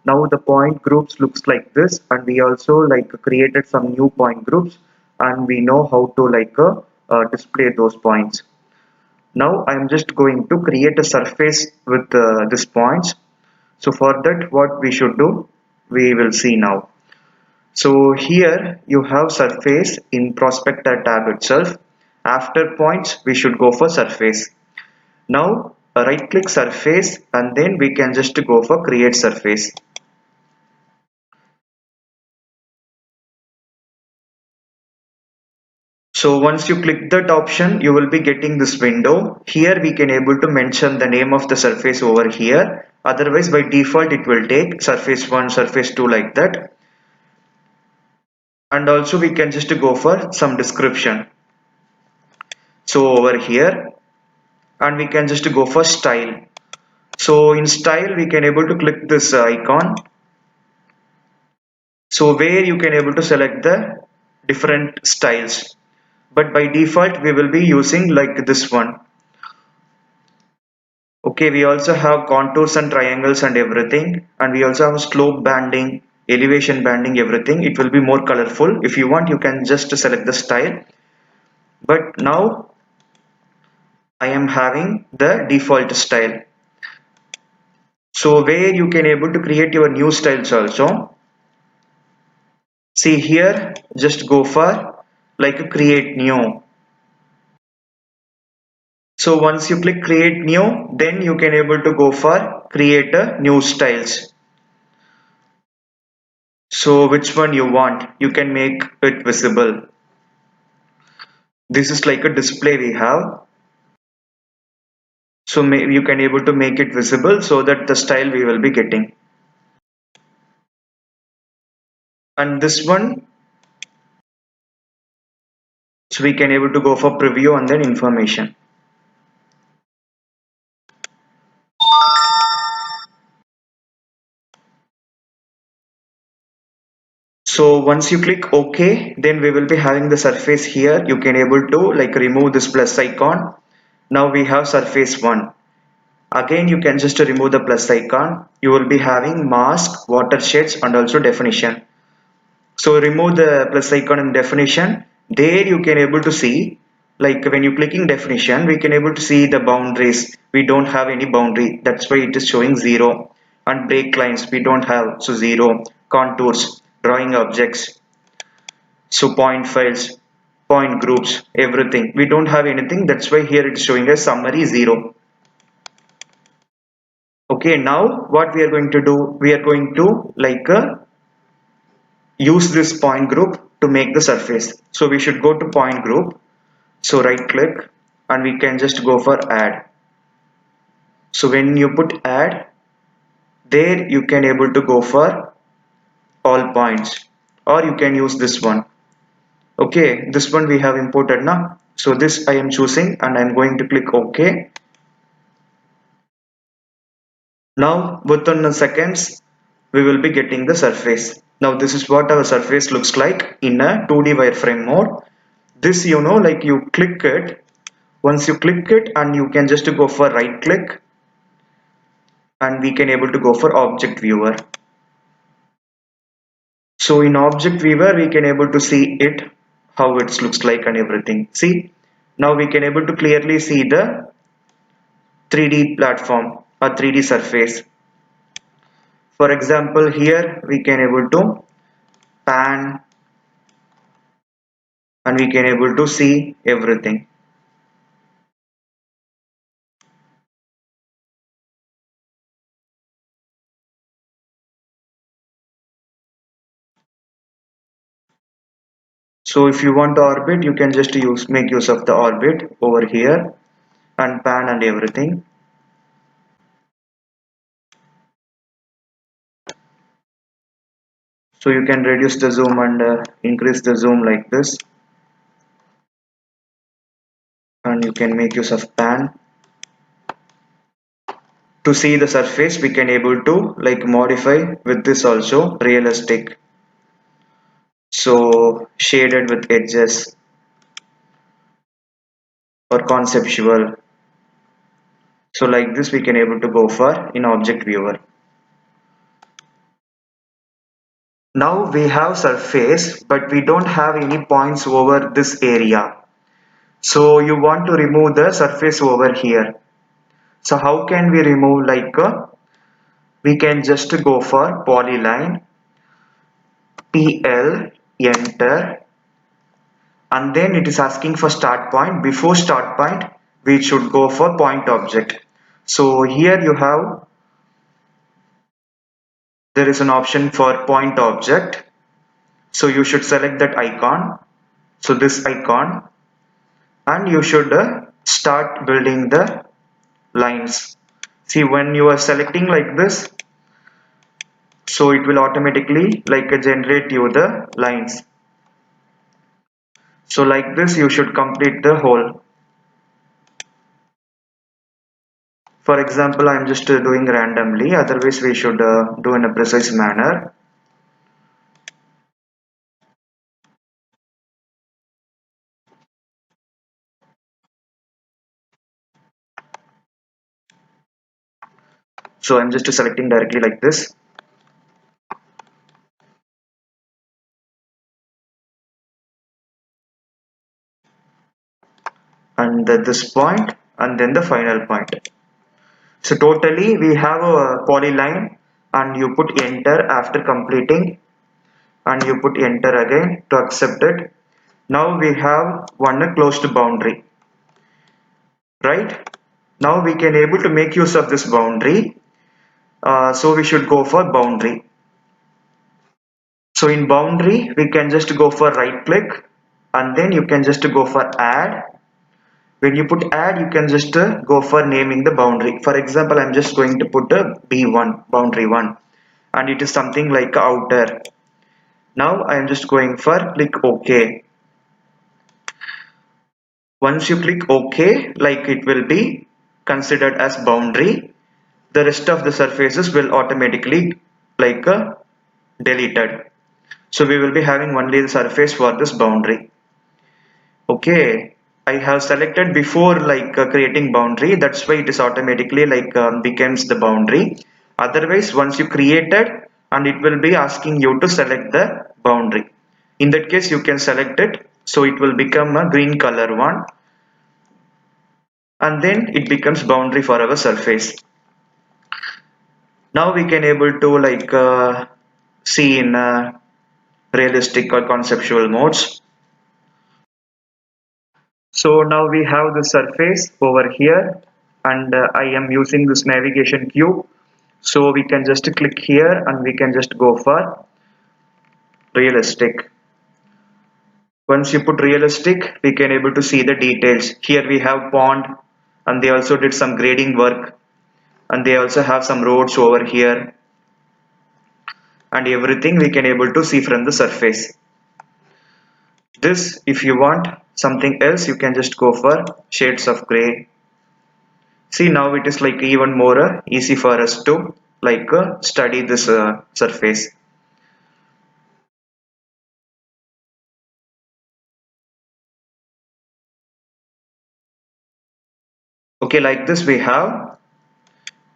Now the point groups looks like this, and we also like created some new point groups, and we know how to display those points. Now I am just going to create a surface with these points. So for that, what we should do, we will see now. So here you have surface in prospector tab itself. After points, we should go for surface. Now right click surface, and then we can just go for create surface. So once you click that option, you will be getting this window. Here we can able to mention the name of the surface over here. Otherwise by default it will take surface 1, surface 2 like that. And also we can just go for some description. So over here, and we can just go for style. So in style we can able to click this icon. So where you can able to select the different styles. But by default we will be using like this one. Okay, we also have contours and triangles and everything, and we also have slope banding, elevation banding, everything. It will be more colorful. If you want, you can just select the style. But now I am having the default style. So where you can able to create your new styles also. See here, just go for like create new. So once you click create new, then you can able to go for create a new styles. So which one you want, you can make it visible. This is like a display we have. So you can able to make it visible so that the style we will be getting. And this one, so we can able to go for preview and then information. So once you click OK, then we will be having the surface here. You can able to like remove this plus icon. Now we have surface 1. Again, you can just remove the plus icon. You will be having mask, watersheds and also definition. So remove the plus icon in definition. There you can able to see, like when you clicking definition, we can able to see the boundaries. We don't have any boundary. That's why it is showing 0. And break lines we don't have, so 0. Contours, drawing objects, so point files, point groups, everything. We don't have anything. That's why here it's showing a summary 0. Okay, now what we are going to do? We are going to use this point group to make the surface. So we should go to point group. So right click and we can just go for add. So when you put add, there you can able to go for all points, or you can use this one. Okay, this one we have imported now. So this I am choosing and I'm going to click OK. Now within the seconds we will be getting the surface. Now this is what our surface looks like in a 2D wireframe mode. This like you click it. Once you click it, and you can just go for right click and we can able to go for object viewer. So in object viewer we can able to see it, how it looks like and everything. See, now we can able to clearly see the 3D platform or 3D surface. For example, here we can able to pan and we can able to see everything. So if you want to orbit, you can just make use of the orbit over here and pan and everything. So you can reduce the zoom and increase the zoom like this, and you can make use of pan. To see the surface we can able to like modify with this also realistic, so shaded with edges or conceptual. So like this we can able to go for in object viewer. Now we have surface, but we don't have any points over this area. So you want to remove the surface over here. So how can we remove, we can just go for polyline, PL, enter, and then it is asking for start point. Before start point, we should go for point object. So here you have, there is an option for point object. So you should select that icon. So this icon, and you should start building the lines. See, when you are selecting like this, so it will automatically generate you the lines. So like this you should complete the whole. For example, I'm just doing randomly, otherwise we should do in a precise manner. So I'm just selecting directly like this, and this point, and then the final point. So totally we have a polyline, and you put enter after completing, and you put enter again to accept it. Now we have one closed boundary, right? Now we can able to make use of this boundary. So we should go for boundary. So in boundary, we can just go for right click, and then you can just go for add. When you put add, you can just go for naming the boundary. For example, I'm just going to put a B1, boundary 1, and it is something like outer. Now I am just going for click OK. Once you click OK, like it will be considered as boundary. The rest of the surfaces will automatically like deleted. So we will be having only the surface for this boundary. Okay, I have selected before creating boundary, that's why it is automatically becomes the boundary. Otherwise, once you created, and it will be asking you to select the boundary. In that case you can select it, so it will become a green color one, and then it becomes boundary for our surface. Now we can able to see in realistic or conceptual modes. So now we have the surface over here, and I am using this navigation cube. So we can just click here, and we can just go for realistic. Once you put realistic, we can able to see the details. Here we have pond, and they also did some grading work, and they also have some roads over here, and everything we can able to see from the surface. This, if you want something else, you can just go for shades of gray. See, now it is like even more easy for us to study this surface. Okay, like this we have,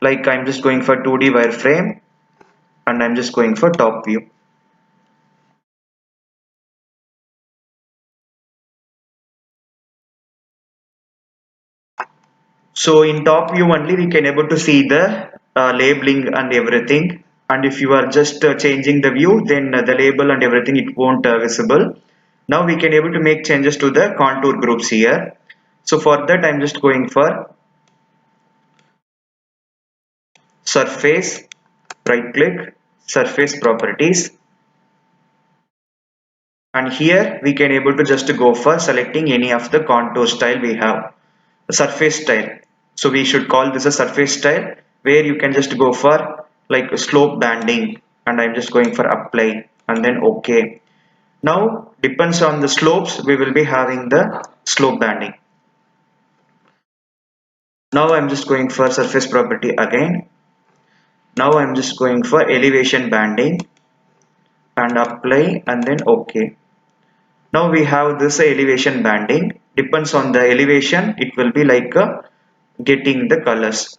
I'm just going for 2D wireframe, and I'm just going for top view. So in top view only we can able to see the labeling and everything, and if you are just changing the view, then the label and everything it won't visible. Now we can able to make changes to the contour groups here. So for that I'm just going for surface, right click, surface properties, and here we can able to just go for selecting any of the contour style we have, the surface style. So we should call this a surface style, where you can just go for like slope banding, and I'm just going for apply, and then OK. Now depends on the slopes, we will be having the slope banding. Now I'm just going for surface property again. Now I'm just going for elevation banding, and apply, and then OK. Now we have this elevation banding. Depends on the elevation, it will be getting the colors.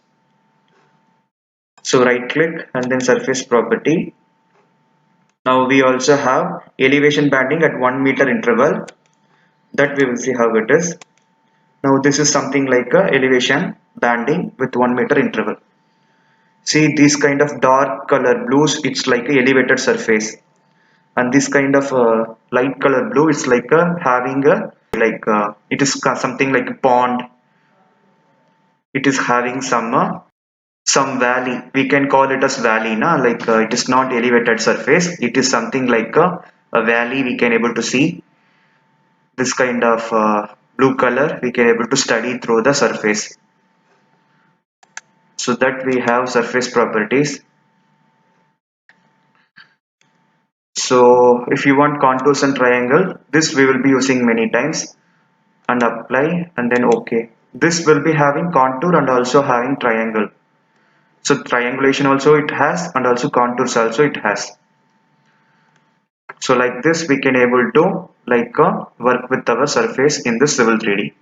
So right click, and then surface property, Now we also have elevation banding at 1 meter interval, that we will see how it is. Now this is something like a elevation banding with 1 meter interval. See these kind of dark color blues, it's like a elevated surface, and this kind of light color blue, it's like a having a it is something like a pond. It is having some valley. We can call it as valley, na? Like it is not elevated surface. It is something like a valley. We can able to see this kind of blue color. We can able to study through the surface. So that we have surface properties. So if you want contours and triangle, this we will be using many times, and apply and then OK. This will be having contour and also having triangle. So triangulation also it has, and also contours also it has. So like this we can able to work with our surface in the Civil 3D.